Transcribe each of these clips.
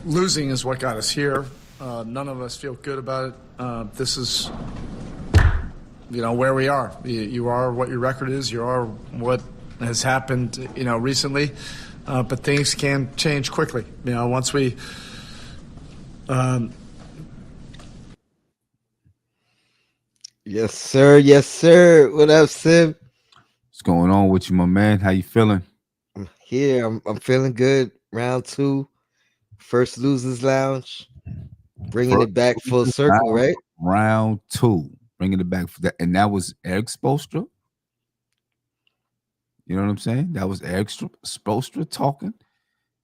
Losing is what got us here. None of us feel good about it. This is, where we are. You are what your record is. You are what has happened, recently. But things can change quickly. Once we. Yes, sir. Yes, sir. What up, Sim? What's going on with you, my man? How you feeling? I'm here. I'm feeling good. Round 2, first losers lounge, bringing First it back full circle, right? round 2, bringing it back for that, and that was Eric Spoelstra. You know what I'm saying? That was Eric Spoelstra talking,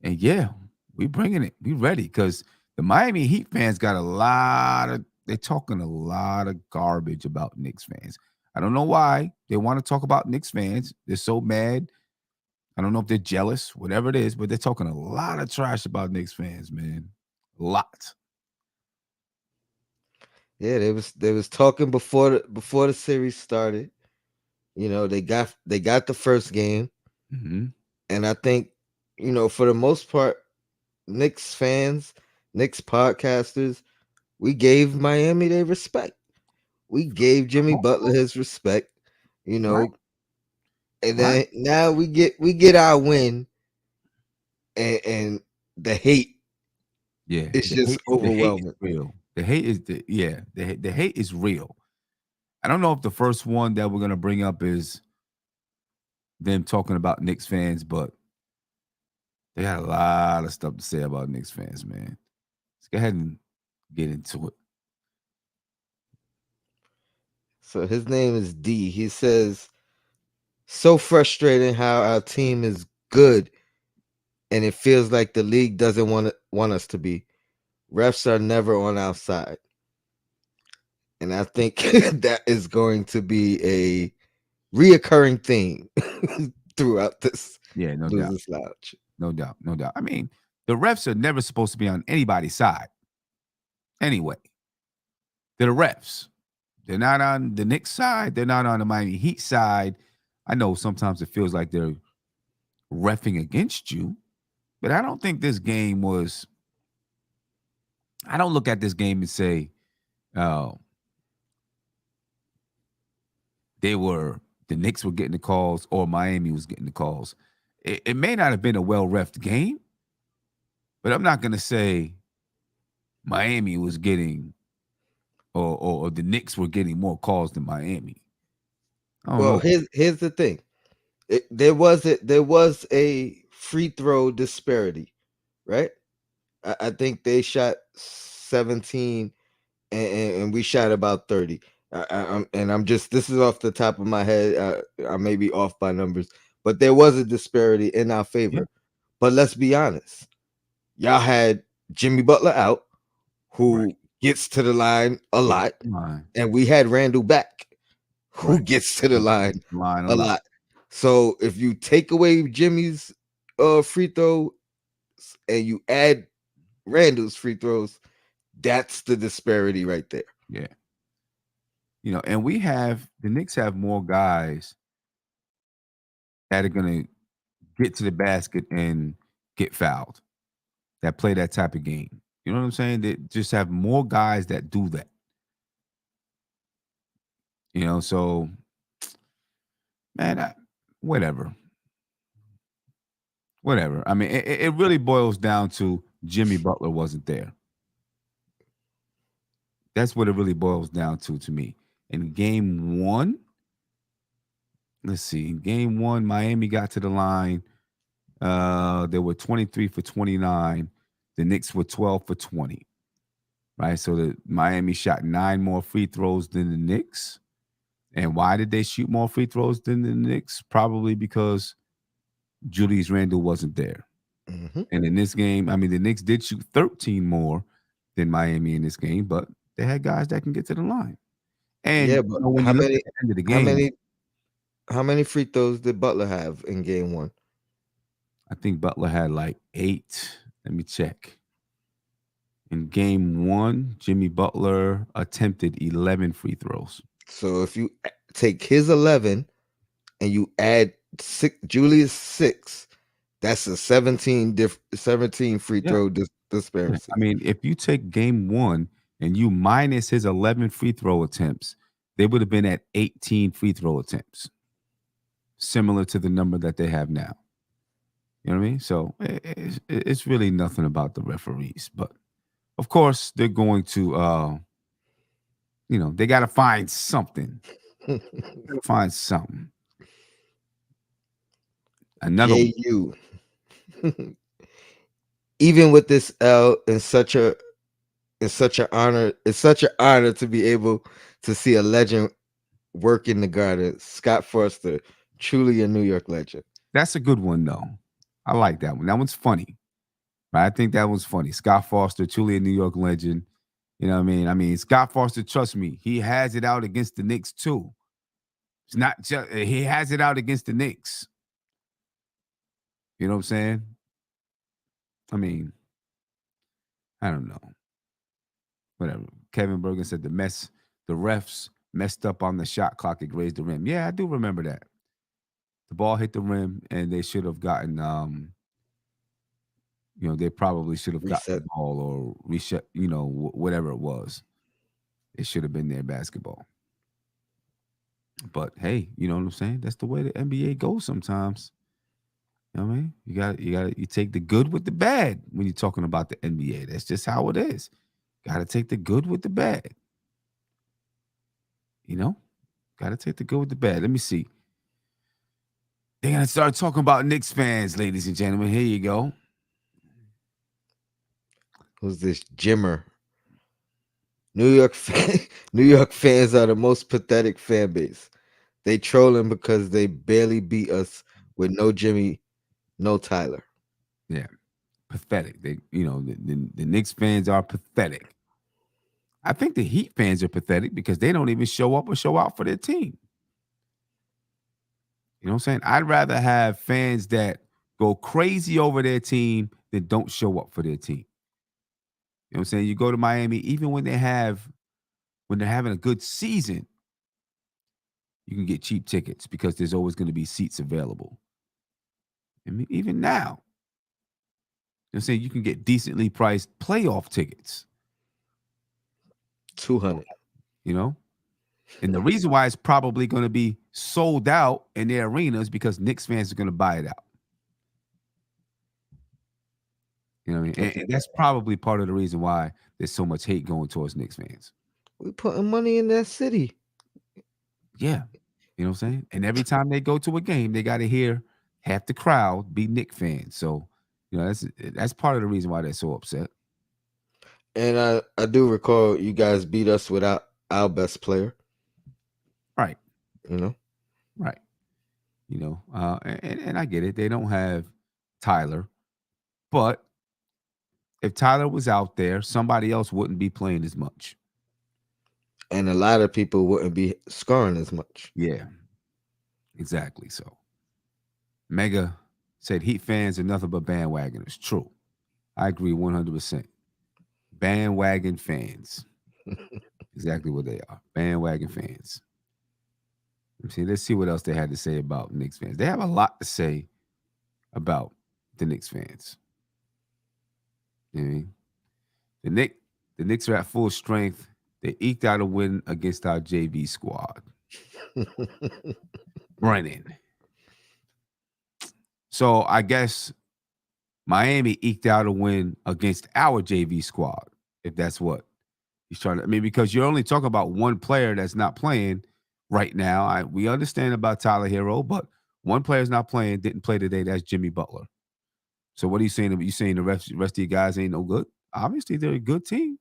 and yeah, we bringing it. We ready because the Miami Heat fans got a lot of. They're talking a lot of garbage about Knicks fans. I don't know why they want to talk about Knicks fans. They're so mad. I don't know if they're jealous, whatever it is, but they're talking a lot of trash about Knicks fans, man. A lot. Yeah, they was talking before the series started. They got the first game, Mm-hmm. and I think for the most part, Knicks fans, Knicks podcasters, we gave Miami their respect. We gave Jimmy Butler his respect. You Right, know, and right. then now we get our win, and the hate Yeah, is just the hate is overwhelming. real. The hate is the hate is real. I don't know if the first one that we're gonna bring up is them talking about Knicks fans, but they got a lot of stuff to say about Knicks fans, man. Let's go ahead and get into it. So his name is D. He says, so frustrating how our team is good and it feels like the league doesn't want us to be. Refs are never on our side. And I think that is going to be a reoccurring theme throughout this Yeah, no doubt. losers lounge. No doubt. No doubt. I mean, the refs are never supposed to be on anybody's side. Anyway, they're the refs. They're not on the Knicks side. They're not on the Miami Heat side. I know sometimes it feels like they're refing against you, but I don't think this game was. I don't look at this game and say, oh, the Knicks were getting the calls or Miami was getting the calls. It may not have been a well refed game, but I'm not going to say Miami was getting or the Knicks were getting more calls than Miami. I don't Well, know. here's the thing. There was a free throw disparity, right? I think they shot 17 and we shot about 30. I'm just, this is off the top of my head. I may be off by numbers, but there was a disparity in our Yeah, favor. But let's be honest, y'all had Jimmy Butler out, right. who gets to the line a Yeah, lot, come on. and we had Randall back, who Right. gets to the line Line a a lot. lot. So if you take away Jimmy's free throw and you add Randall's free throws, that's the disparity right there. Yeah. And the Knicks have more guys that are gonna get to the basket and get fouled, that play that type of game. You know what I'm saying? They just have more guys that do that. So man, whatever. Whatever. I mean, it really boils down to Jimmy Butler wasn't there. That's what it really boils down to me. In game one, let's see. In game one, Miami got to the line. They were 23 for 29. The Knicks were 12 for 20. Right. So the Miami shot 9 more free throws than the Knicks. And why did they shoot more free throws than the Knicks? Probably because Julius Randle wasn't there. Mm-hmm. And in this game, I mean, the Knicks did shoot 13 more than Miami in this game, but they had guys that can get to the line. And Yeah, but when how you look at many the end of the how game, many how many free throws did Butler have in game one? I think Butler had like 8. Let me check. In game one, Jimmy Butler attempted 11 free throws. So if you take his 11 and you add Julius 6, That's a 17 free Yeah. throw Yeah. disparity. I mean, if you take game one and you minus his 11 free throw attempts, they would have been at 18 free throw attempts, similar to the number that they have now. You know what I mean? So it's really nothing about the referees, but of course they're going to, they got to find something. Gotta find something. Another one. JU. Even with this L in such an honor, it's such an honor to be able to see a legend work in the garden. Scott Forster, truly a New York legend. That's a good one though. I like that one. That one's funny. Right? I think that one's funny. Scott Foster, truly a New York legend. You know what I mean? I mean, Scott Foster, trust me, he has it out against the Knicks too. It's not just he has it out against the Knicks. You know what I'm saying? I mean, I don't know. Whatever. Kevin Bergen said the refs messed up on the shot clock. It grazed the rim. Yeah, I do remember that. The ball hit the rim, and they should have gotten they probably should have gotten Reset. the ball or reset, whatever it was. It should have been their basketball. But hey, you know what I'm saying? That's the way the NBA goes sometimes. You know what I mean? You take the good with the bad when you're talking about the NBA. That's just how it is. Gotta take the good with the bad. You know? Gotta take the good with the bad. Let me see. They're gonna start talking about Knicks fans, ladies and gentlemen. Here you go. Who's this Jimmer? New York fans are the most pathetic fan base. They trolling because they barely beat us with no Jimmy, no Tyler. Yeah. Pathetic. The Knicks fans are pathetic. I think the Heat fans are pathetic because they don't even show up or show out for their team. You know what I'm saying? I'd rather have fans that go crazy over their team than don't show up for their team. You know what I'm saying? You go to Miami, even when they're having a good season, you can get cheap tickets because there's always going to be seats available. I mean, even now, you know what I'm saying, you can get decently priced playoff tickets. 200. You know? And the reason why it's probably going to be sold out in their arenas because Knicks fans are going to buy it out. You know what I mean? And that's probably part of the reason why there's so much hate going towards Knicks fans. We putting money in that city. Yeah. You know what I'm saying? And every time they go to a game, they got to hear half the crowd be Knicks fans. So, that's part of the reason why they're so upset. And I do recall you guys beat us without our best player. Right. You know? Right. And I get it. They don't have Tyler. But if Tyler was out there, somebody else wouldn't be playing as much. And a lot of people wouldn't be scoring as much. Yeah. Exactly. So Mega said Heat fans are nothing but bandwagoners. True. I agree 100%. Bandwagon fans. Exactly what they are. Bandwagon fans. Let's see what else they had to say about Knicks fans. They have a lot to say about the Knicks fans. You know what I mean? The Knicks are at full strength. They eked out a win against our JV squad. Brennan. So I guess Miami eked out a win against our JV squad, if that's what he's trying to. I mean, because you're only talking about one player that's not playing right now. We understand about Tyler Hero, but one player's not playing, didn't play today. That's Jimmy Butler. So what are you saying? Are you saying the rest of you guys ain't no good? Obviously, they're a good team.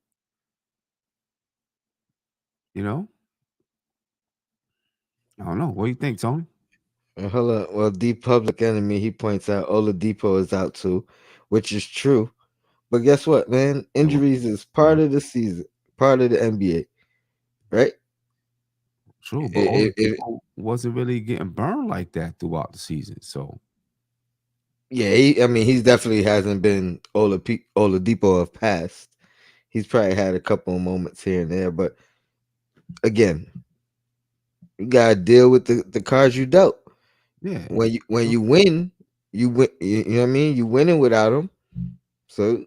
You know? I don't know. What do you think, Tony? Hold on. Well, the Public Enemy, he points out Oladipo is out too, which is true. But guess what, man? Injuries is part of the season, part of the NBA, right? True, but If Oladipo wasn't really getting burned like that throughout the season. So yeah, he definitely hasn't been Oladipo of past. He's probably had a couple of moments here and there, but again, you gotta deal with the cards you dealt. yeah, When you win, you win. You know what I mean? You winning without him. So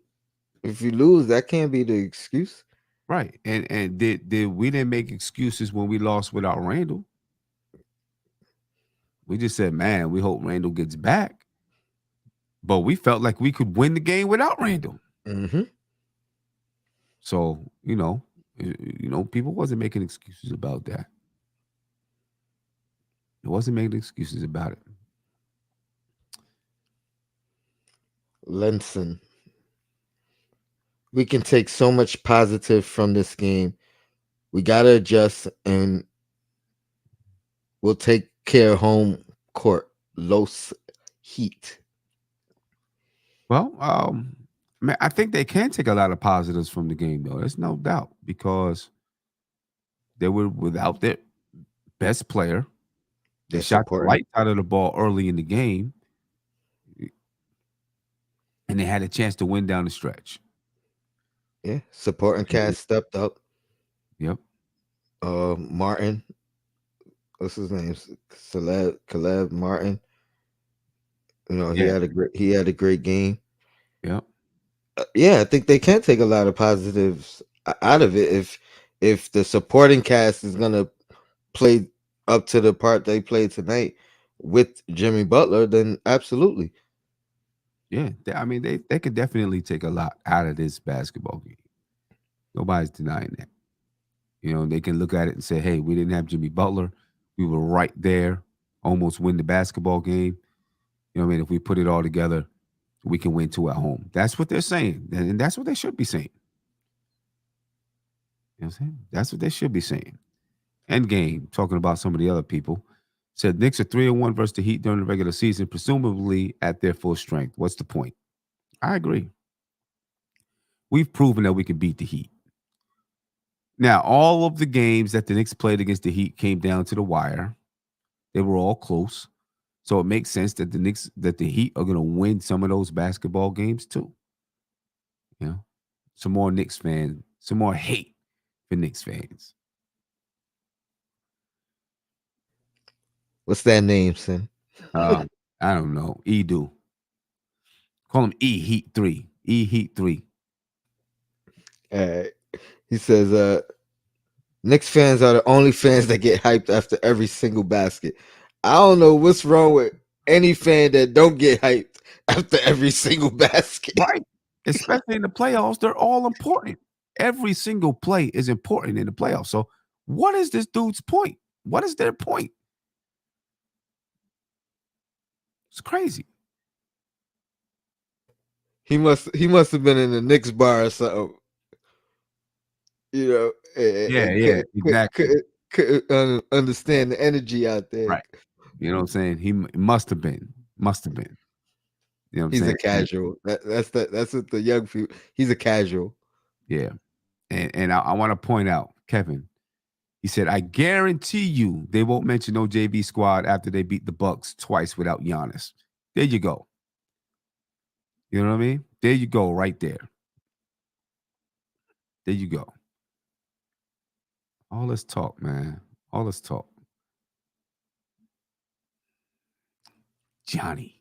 if you lose, that can't be the excuse. Right. And did we didn't make excuses when we lost without Randall. We just said, man, we hope Randall gets back. But we felt like we could win the game without Randall. Mm-hmm. So, people wasn't making excuses about that. It wasn't making excuses about it. Lenson. We can take so much positive from this game. We gotta adjust, and we'll take care of home court. Los Heat. Well, man, I think they can take a lot of positives from the game, though. There's no doubt because they were without their best player. They They're shot the supporting. lights out of the ball early in the game, and they had a chance to win down the stretch. Yeah, supporting cast stepped up. Yep. Martin. What's his name? Caleb Martin. He Yeah. had a great game. Yep. Yeah, I think they can take a lot of positives out of it if the supporting cast is gonna play up to the part they played tonight with Jimmy Butler, then absolutely. Yeah. They could definitely take a lot out of this basketball game. Nobody's denying that. They can look at it and say, hey, we didn't have Jimmy Butler. We were right there, almost win the basketball game. If we put it all together, we can win 2 at home. That's what they're saying. And that's what they should be saying. You know what I'm saying? That's what they should be saying. End game, talking about some of the other people, said Knicks are 3-1 versus the Heat during the regular season, presumably at their full strength. What's the point? I agree. We've proven that we can beat the Heat. Now, all of the games that the Knicks played against the Heat came down to the wire. They were all close. So it makes sense that the Heat are going to win some of those basketball games too. Some more Knicks fans, some more hate for Knicks fans. What's that name, Sin? I don't know. Edu. Call him E Heat 3. E Heat 3. He says, Knicks fans are the only fans that get hyped after every single basket. I don't know what's wrong with any fan that don't get hyped after every single basket. Right. Especially in the playoffs, they're all important. Every single play is important in the playoffs. So what is this dude's point? What is their point? It's crazy. He must have been in the Knicks bar or something. Yeah, exactly. Couldn't understand the energy out there. Right. You know what I'm saying? He must have been. Must have been. You know what I'm He's saying? a casual. That's what the young people. He's a casual. Yeah. And I want to point out, Kevin, he said, I guarantee you they won't mention no JV squad after they beat the Bucks twice without Giannis. There you go. You know what I mean? There you go, right there. There you go. All this talk, man. All this talk. Johnny.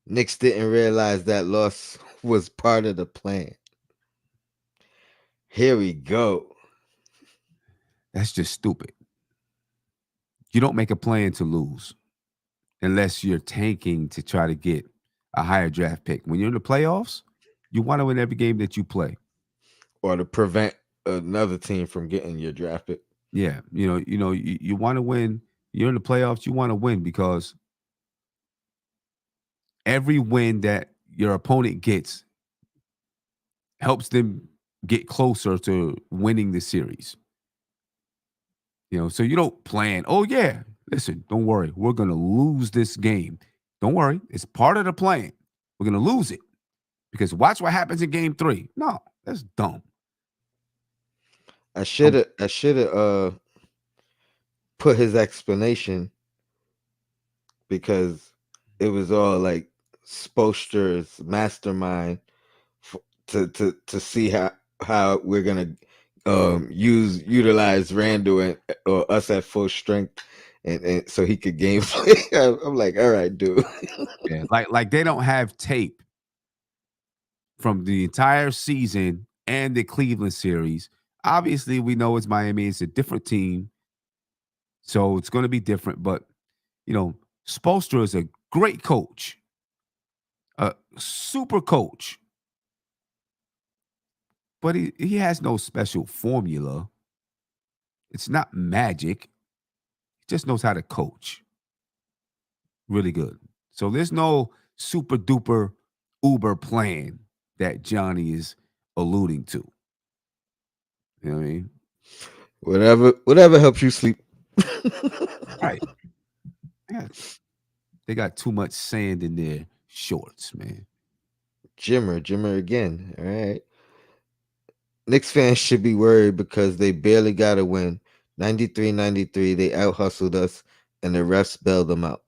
Knicks didn't realize that loss was part of the plan. Here we go. That's just stupid. You don't make a plan to lose unless you're tanking to try to get a higher draft pick. When you're in the playoffs, you want to win every game that you play. Or to prevent another team from getting your draft pick. Yeah, you want to win. You're in the playoffs, you want to win because every win that your opponent gets helps them get closer to winning the series. So you don't plan, oh yeah, listen, don't worry, we're going to lose this game. Don't worry, it's part of the plan. We're going to lose it because watch what happens in game 3. No, that's dumb. I should have put his explanation because it was all like Spoelstra's mastermind to see how we're gonna utilize Randall and or us at full strength, and so he could gameplay. I'm like, all right, dude. Yeah, like they don't have tape from the entire season and the Cleveland series. Obviously, we know it's Miami. It's a different team, so it's going to be different. But you know, Spoelstra is a great coach, a super coach, but he has no special formula. It's not magic. He just knows how to coach really good. So there's no super duper uber plan that Johnny is alluding to. You know what I mean? Whatever helps you sleep. Right. Yeah. They got too much sand in their shorts, man. Jimmer again. All right. Knicks fans should be worried because they barely got a win. 93-93, they out hustled us, and the refs bailed them out.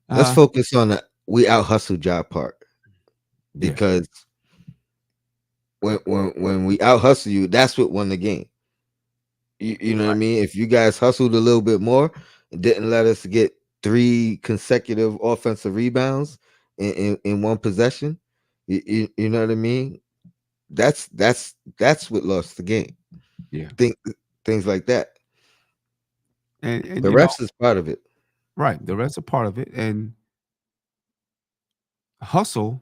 Let's Uh, focus on the we out hustled job part yeah. because when we out hustle you, that's what won the game. You know what I Right. mean? If you guys hustled a little bit more and didn't let us get 3 consecutive offensive rebounds in one possession, you know what I mean? That's what lost the game. Yeah. Think things like that. And The you know, refs is part of it. right. The rest are part of it. And hustle,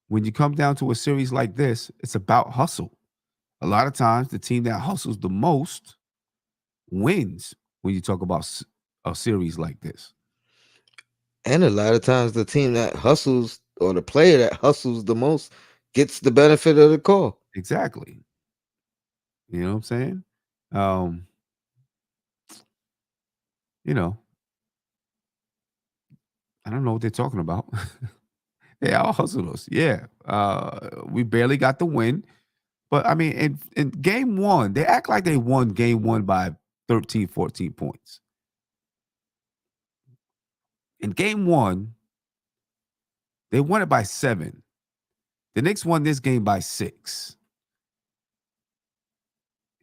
when you come down to a series like this, it's about hustle. A lot of times the team that hustles the most wins when you talk about a series like this. And a lot of times the team that hustles or the player that hustles the most gets the benefit of the call. Exactly. You know what I'm saying? Um, you know, I don't know what they're talking about. They all hustled us. Yeah. We barely got the win. But I mean, in game one, they act like they won game one by 13, 14 points. In game one, they won it by 7. The Knicks won this game by 6.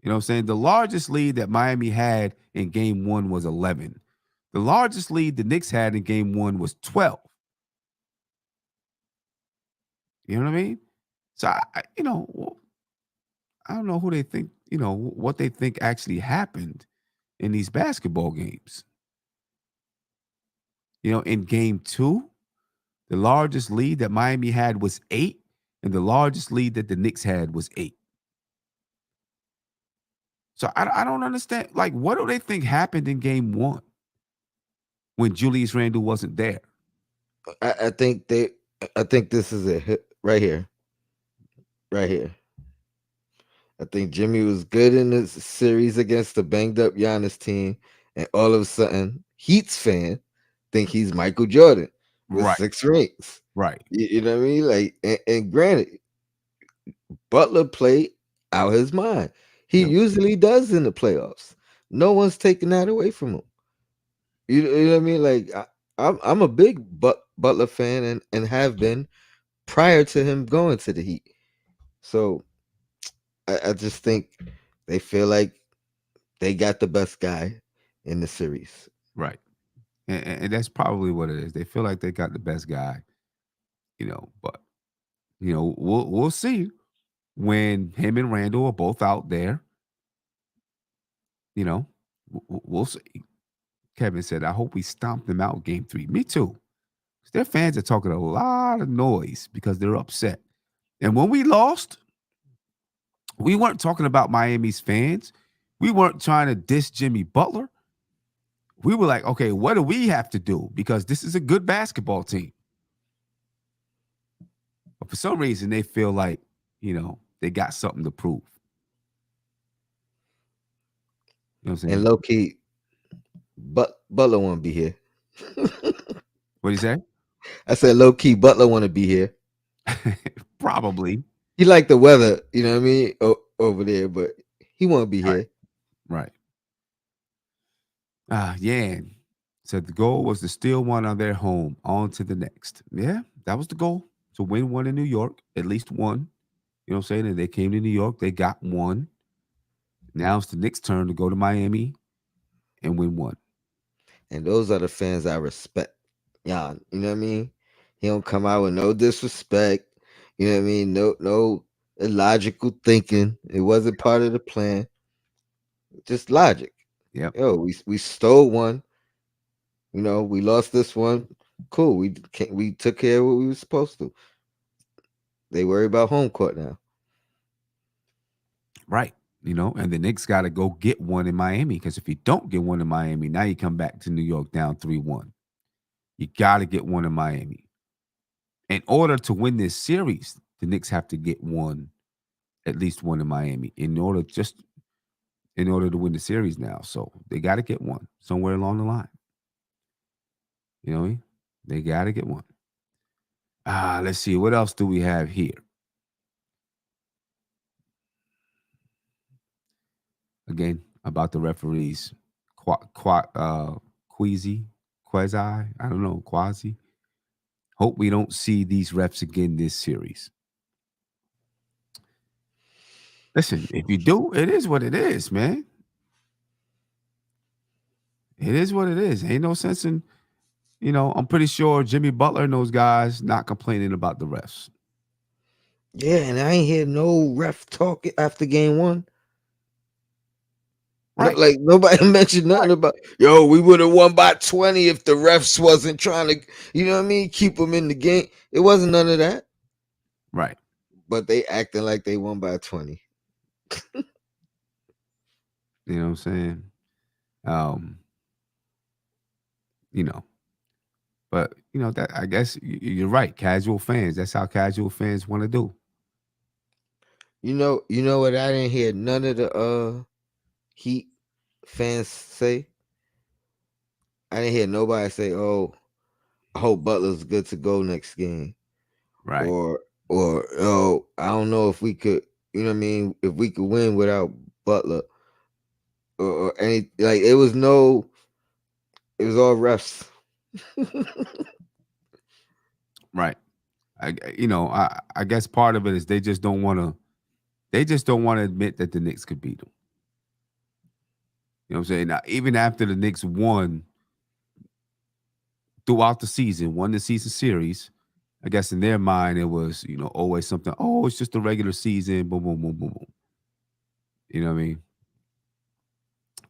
You know what I'm saying? The largest lead that Miami had in game one was 11. The largest lead the Knicks had in game one was 12. You know what I mean? So, I don't know who they think, what they think actually happened in these basketball games. In game two, the largest lead that Miami had was 8, and the largest lead that the Knicks had was 8. So I don't understand. Like, what do they think happened in game one when Julius Randle wasn't there? I think I think this is it right here. Right here. I think Jimmy was good in this series against the banged up Giannis team, and all of a sudden, Heat's fan think he's Michael Jordan with Right, 6 rings. right. You know what I mean? Like, and granted, Butler played out his mind. He Yep. usually does in the playoffs. No one's taking that away from him. You know what I mean? Like, I'm a big Butler fan and have been prior to him going to the Heat. So I just think they feel like they got the best guy in the series. Right. And that's probably what it is. They feel like they got the best guy, but we'll see when him and Randall are both out there. We'll see. Kevin said, I hope we stomp them out game 3. Me too. Their fans are talking a lot of noise because they're upset. And when we lost, we weren't talking about Miami's fans. We weren't trying to diss Jimmy Butler. We were like, okay, what do we have to do? Because this is a good basketball team. But for some reason, they feel like, they got something to prove. You know what I'm And saying? low key, Butler want to be here. What do you say? I said low key, Butler want to be here. Probably. He like the weather, you know what I mean, over there, but he want to be Right. here. Right. Yan said the goal was to steal one on their home, on to the next. Yeah, that was the goal. To win one in New York, at least one. You know what I'm saying? And they came to New York, they got one. Now it's the Knicks' turn to go to Miami and win one. And those are the fans I respect. Yeah, you know what I mean? He don't come out with no disrespect. You know what I mean? No illogical thinking. It wasn't part of the plan. Just logic. Yep. Yo, we stole one. You know, we lost this one. Cool. We took care of what we were supposed to. They worry about home court now. Right. And the Knicks got to go get one in Miami, because if you don't get one in Miami, now you come back to New York down 3-1. You got to get one in Miami. In order to win this series, the Knicks have to get one, at least one in Miami, in order to win the series now. So they got to get one somewhere along the line. You know what I mean? They got to get one. Let's see. What else do we have here? Again, about the referees. Quasi, I don't know, quasi. Hope we don't see these refs again this series. Listen, if you do, it is what it is, man. It is what it is. Ain't no sense in, I'm pretty sure Jimmy Butler and those guys not complaining about the refs. Yeah, and I ain't hear no ref talk after game one. Right. No, like nobody mentioned nothing about, yo, we would have won by 20 if the refs wasn't trying to, you know what I mean, keep them in the game. It wasn't none of that. Right. But they acting like they won by 20. You know what I'm saying? But that, I guess you're right. Casual fans, that's how casual fans want to do. You know what I didn't hear none of the Heat fans say? I didn't hear nobody say, "Oh, I hope Butler's good to go next game." Right. Or oh, I don't know if we could, you know what I mean, if we could win without Butler. Or any, like, it was all refs. Right. I guess part of it is they just don't want to admit that the Knicks could beat them. You know what I'm saying? Now, even after the Knicks won throughout the season, won the season series, I guess in their mind it was, always something, oh, it's just a regular season, boom, boom, boom, boom, boom. You know what I mean?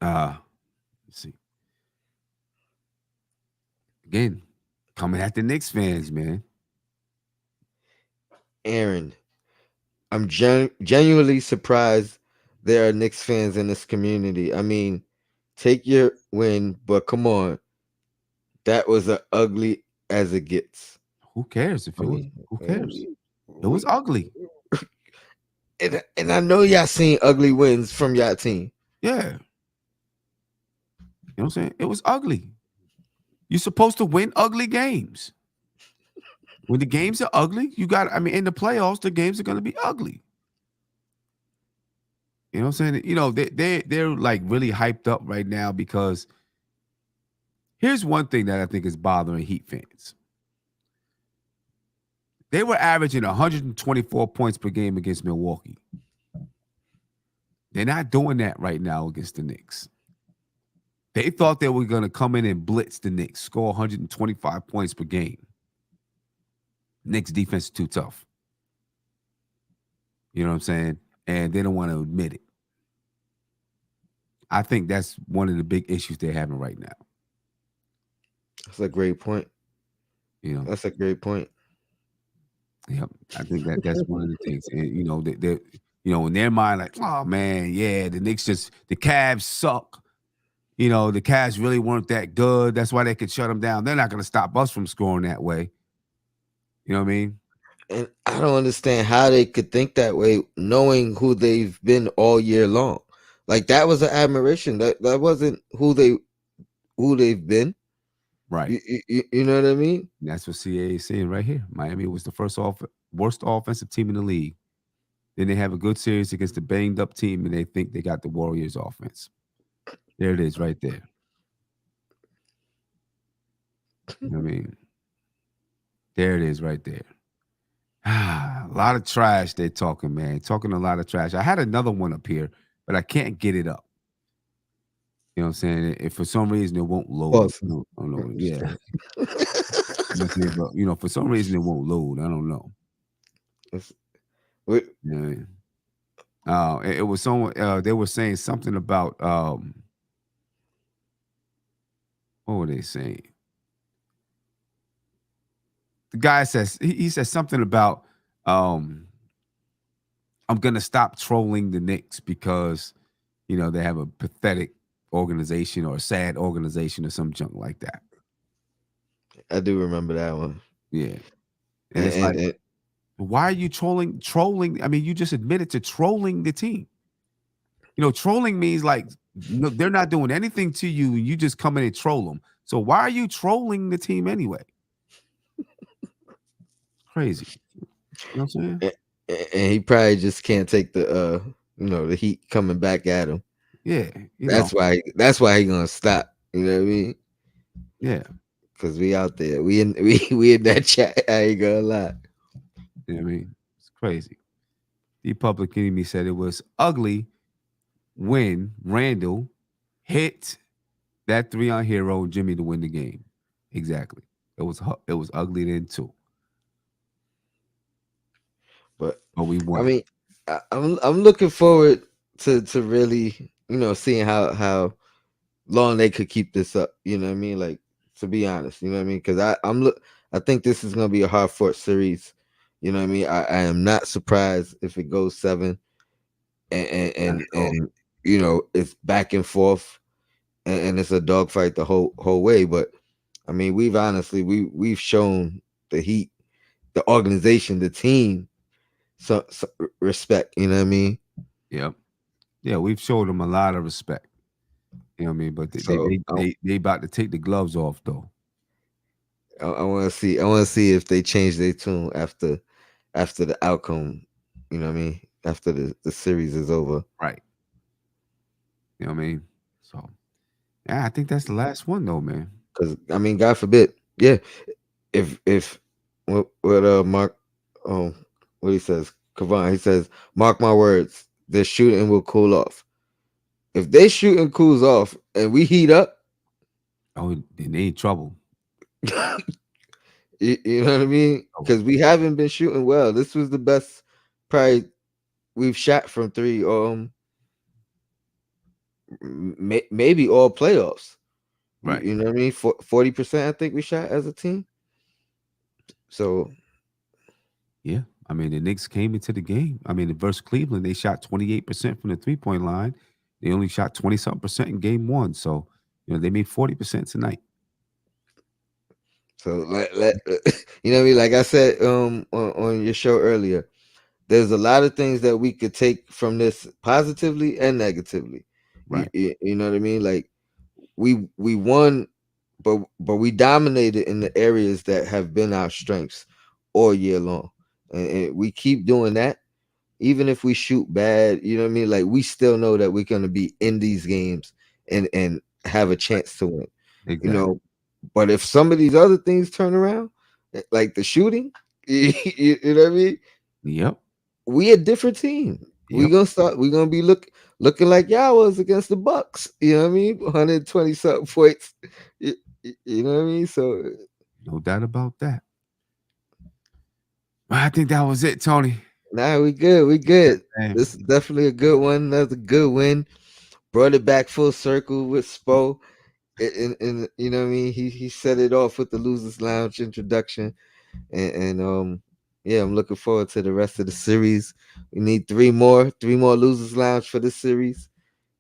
Let's see. Again, coming at the Knicks fans, man. Aaron, I'm genuinely surprised there are Knicks fans in this community. I mean, take your win, but come on. That was as ugly as it gets. Who cares if I it was? mean, Who cares? It was ugly. and I know y'all seen ugly wins from y'all team. Yeah. You know what I'm saying? It was ugly. You're supposed to win ugly games. When the games are ugly, in the playoffs, the games are going to be ugly. You know what I'm saying? They're like really hyped up right now because here's one thing that I think is bothering Heat fans. They were averaging 124 points per game against Milwaukee. They're not doing that right now against the Knicks. They thought they were going to come in and blitz the Knicks, score 125 points per game. Knicks defense is too tough. You know what I'm saying? And they don't want to admit it. I think that's one of the big issues they're having right now. That's a great point. That's a great point. Yep, I think that's one of the things. And they in their mind, like, oh man, yeah, the Cavs suck. The Cavs really weren't that good. That's why they could shut them down. They're not going to stop us from scoring that way. You know what I mean? And I don't understand how they could think that way, knowing who they've been all year long. Like, that was an admiration. That wasn't who they've been. Right. You know what I mean? That's what CA is saying right here. Miami was the worst offensive team in the league. Then they have a good series against the banged up team, and they think they got the Warriors offense. There it is right there. You know what I mean? There it is right there. A lot of trash they're talking, man. Talking a lot of trash. I had another one up here, but I can't get it up. You know what I'm saying? If for some reason it won't load, Pause. I don't know. Yeah. You know what I'm saying? But, for some reason it won't load. I don't know. We- Yeah. It was someone. They were saying something about. What were they saying? The guy says he says something about. I'm gonna stop trolling the Knicks because they have a pathetic organization or a sad organization or some junk like that. I do remember that one. Yeah, and it's like, And why are you trolling? Trolling. I mean, you just admitted to trolling the team. Trolling means like no, they're not doing anything to you, and you just come in and troll them. So why are you trolling the team anyway? Crazy. You know what I'm saying? and he probably just can't take the the heat coming back at him. Yeah. That's why he gonna stop. You know what I mean? Yeah. Because we out there. We in that chat. I ain't gonna lie. You know what I mean? It's crazy. The Public Enemy said it was ugly when Randall hit that 3 on Hero and Jimmy to win the game. Exactly. It was ugly then too. But we won. I mean, I'm looking forward to really seeing how long they could keep this up. You know what I mean? Like, to be honest, you know what I mean? Because I think this is gonna be a hard fought series. You know what I mean? I am not surprised if it goes 7, and it's back and forth, and it's a dogfight the whole way. But I mean, we've shown the Heat, the organization, the team, some respect. You know what I mean? Yep. Yeah, we've showed them a lot of respect. You know what I mean? But they about to take the gloves off though. I want to see if they change their tune after the outcome. You know what I mean? After the series is over. Right. You know what I mean? So, yeah, I think that's the last one though, man. Because I mean, God forbid, yeah. If what Mark, what he says, Kavan, he says, mark my words, their shooting will cool off. If they shooting cools off and we heat up, then they in trouble. you know what I mean? Because we haven't been shooting well. This was the best probably we've shot from 3. Maybe all playoffs. Right. You know what I mean? 40%, I think we shot as a team. So, yeah, I mean, the Knicks came into the game. I mean, versus Cleveland, they shot 28% from the 3-point line. They only shot 20-something% in game 1. So, they made 40% tonight. So you know what I mean? Like I said on your show earlier, there's a lot of things that we could take from this positively and negatively. Right. You know what I mean? Like we won, but we dominated in the areas that have been our strengths all year long. And we keep doing that. Even if we shoot bad, you know what I mean? Like we still know that we're gonna be in these games and have a chance to win. Exactly. But if some of these other things turn around, like the shooting, you know what I mean? Yep. We a different team. Yep. We're gonna be looking like y'all was against the Bucks. You know what I mean? 120 something points. You know what I mean? So no doubt about that. I think that was it, Tony. Nah, we good. We good. Yeah, this is definitely a good one. Another good win. Brought it back full circle with Spo. And you know what I mean? He set it off with the Losers Lounge introduction. And yeah, I'm looking forward to the rest of the series. We need 3 more Losers Lounge for this series.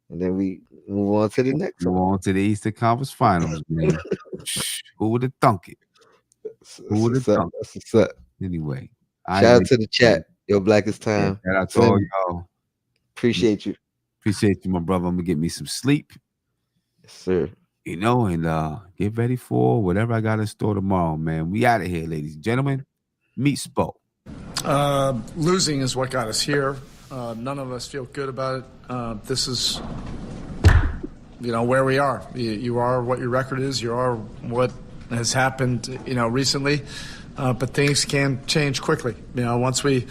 And then we move on to the next one. Move on to the Eastern Conference Finals, man. Who would have thunk it? Who would have thunk it? That's what's up. Anyway. Shout out to the chat. Yo, Blackest Time. Shout out to all y'all. Appreciate you. Appreciate you, my brother. I'm gonna get me some sleep. Yes, sir. And get ready for whatever I got in store tomorrow, man. We out of here, ladies and gentlemen. Meet Spo. Losing is what got us here. None of us feel good about it. This is, where we are. You are what your record is. You are what has happened, recently. But things can change quickly. Once we